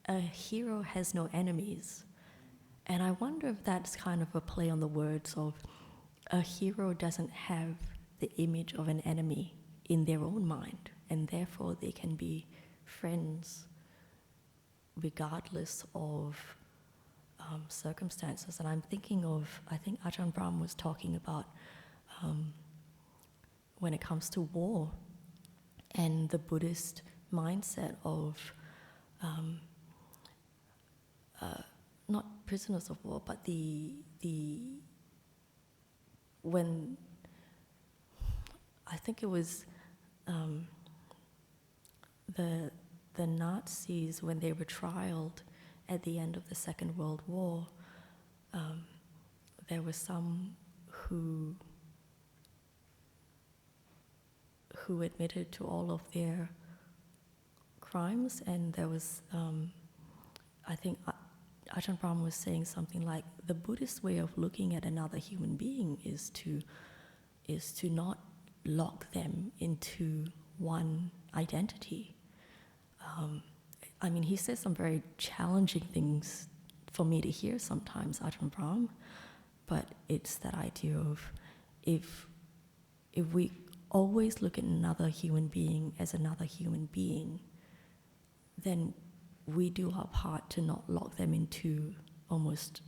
a hero has no enemies. And I wonder if that's kind of a play on the words of a hero doesn't have the image of an enemy in their own mind, and therefore they can be friends regardless of circumstances. And I'm thinking of, I think Ajahn Brahm was talking about when it comes to war and the Buddhist mindset of not prisoners of war, but when I think it was the Nazis, when they were trialed at the end of the Second World War, there were some who admitted to all of their crimes, and there was, I think Ajahn Brahm was saying something like, the Buddhist way of looking at another human being is to not lock them into one identity. He says some very challenging things for me to hear sometimes, Ajahn Brahm, but it's that idea of if we always look at another human being as another human being, then we do our part to not lock them into almost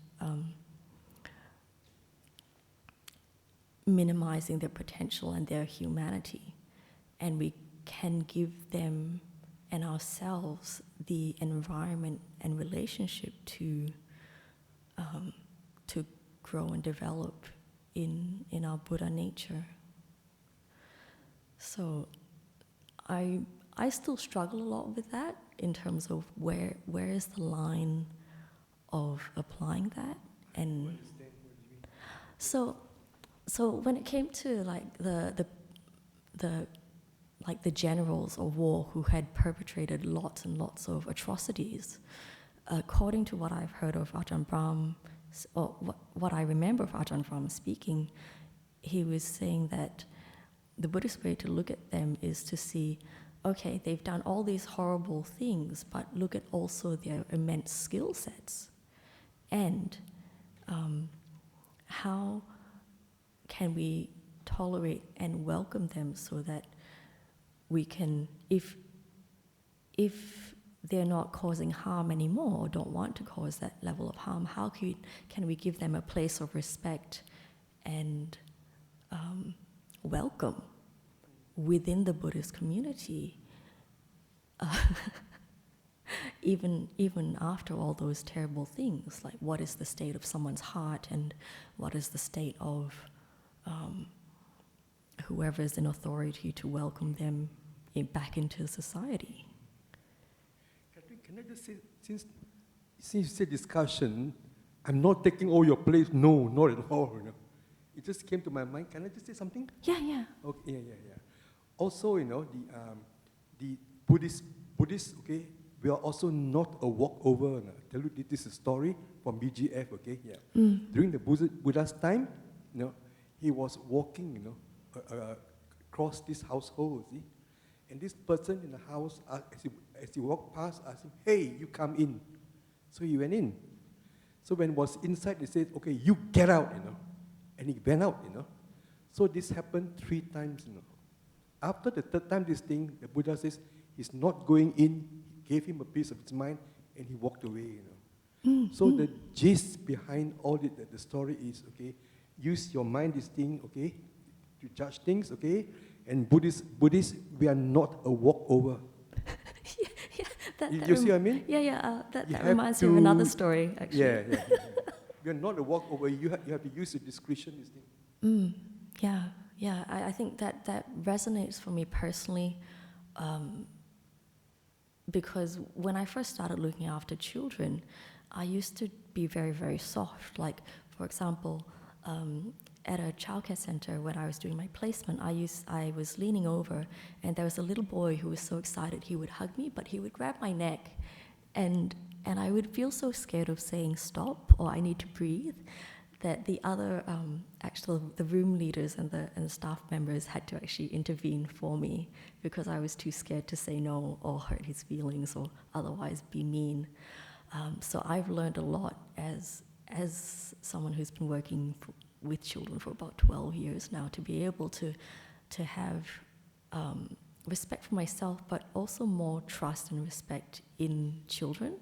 minimizing their potential and their humanity. And we can give them and ourselves the environment and relationship to grow and develop in our Buddha nature. So I still struggle a lot with that in terms of where is the line of applying that. And so when it came to like the generals of war who had perpetrated lots and lots of atrocities, according to what I've heard of Ajahn Brahm, or what I remember of Ajahn Brahm speaking, he was saying that the Buddhist way to look at them is to see, okay, they've done all these horrible things, but look at also their immense skill sets. And how can we tolerate and welcome them so that we can, if they're not causing harm anymore or don't want to cause that level of harm, how can we give them a place of respect and welcome within the Buddhist community, even after all those terrible things, like what is the state of someone's heart and what is the state of whoever is in authority to welcome them back into society. Kathryn, can I just say, since you said discussion, I'm not taking all your place. No, not at all. You know. It just came to my mind. Can I just say something? Yeah. Okay, yeah. Also, you know, the Buddhist, okay, we are also not a walkover. I tell you, this is a story from BGF, okay, yeah. During the Buddha's time, you know, he was walking, you know, across this household, see, and this person in the house, as he walked past, asked him, "Hey, you come in." So he went in. So when he was inside, they said, "Okay, you get out," you know, and he went out, you know. So this happened 3 times, you know. After the 3rd time, this thing, the Buddha says, he's not going in. He gave him a piece of his mind, and he walked away, you know. So the gist behind all the story is, okay, use your mind, this thing, okay, to judge things, okay, and Buddhists, we are not a walkover. You see what I mean? Yeah. That reminds me of another story, actually. Yeah. We are not a walkover. You have to use your discretion, this thing. Yeah. I think that resonates for me personally, because when I first started looking after children, I used to be very, very soft. Like, for example, at a childcare center when I was doing my placement, I was leaning over, and there was a little boy who was so excited he would hug me, but he would grab my neck, and I would feel so scared of saying stop or I need to breathe, that the other, the room leaders and the staff members had to actually intervene for me because I was too scared to say no or hurt his feelings or otherwise be mean. So I've learned a lot as someone who's been working with children for about 12 years now, to be able to have respect for myself, but also more trust and respect in children.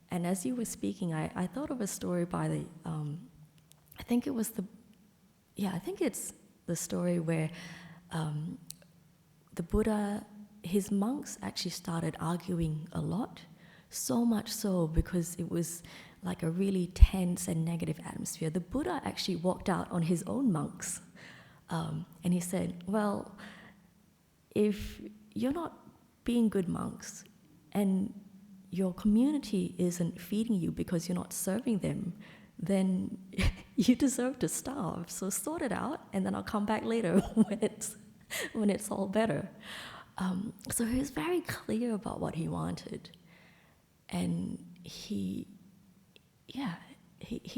And as you were speaking, I thought of a story by I think it's the story where the Buddha, his monks actually started arguing a lot, so much so because it was like a really tense and negative atmosphere. The Buddha actually walked out on his own monks, and he said, well, if you're not being good monks and your community isn't feeding you because you're not serving them, then you deserve to starve. So sort it out, and then I'll come back later when it's all better. So he was very clear about what he wanted, and he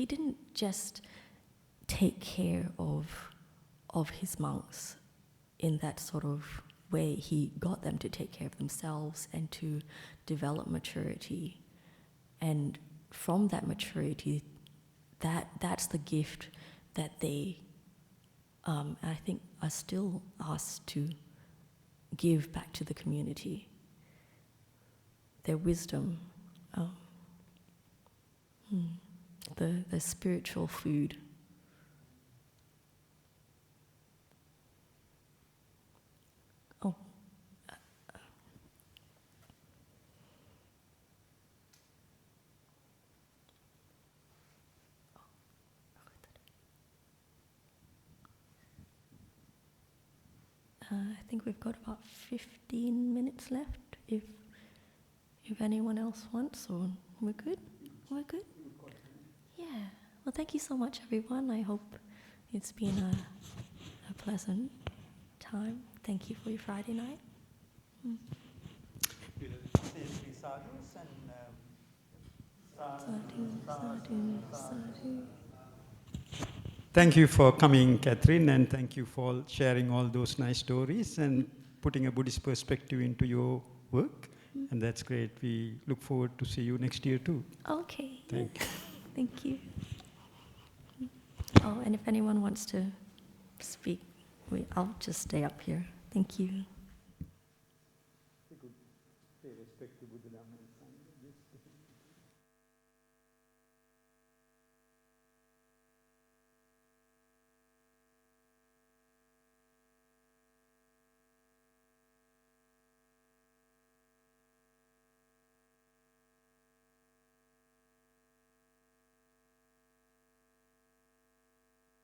didn't just take care of his monks in that sort of way. He got them to take care of themselves and to develop maturity. And from that maturity, that's the gift that they, I think, are still asked to give back to the community. Their wisdom, the spiritual food. I think we've got about 15 minutes left, if anyone else wants, or we're good? We're good? Yeah. Well, thank you so much, everyone. I hope it's been a pleasant time. Thank you for your Friday night. Sadhu. Thank you for coming, Kathryn, and thank you for sharing all those nice stories and putting a Buddhist perspective into your work. And that's great. We look forward to see you next year too. Okay. Thank you. Thank you. Oh, and if anyone wants to speak, I'll just stay up here. Thank you. Pay respect to Buddha, Dhamma, and Sangha.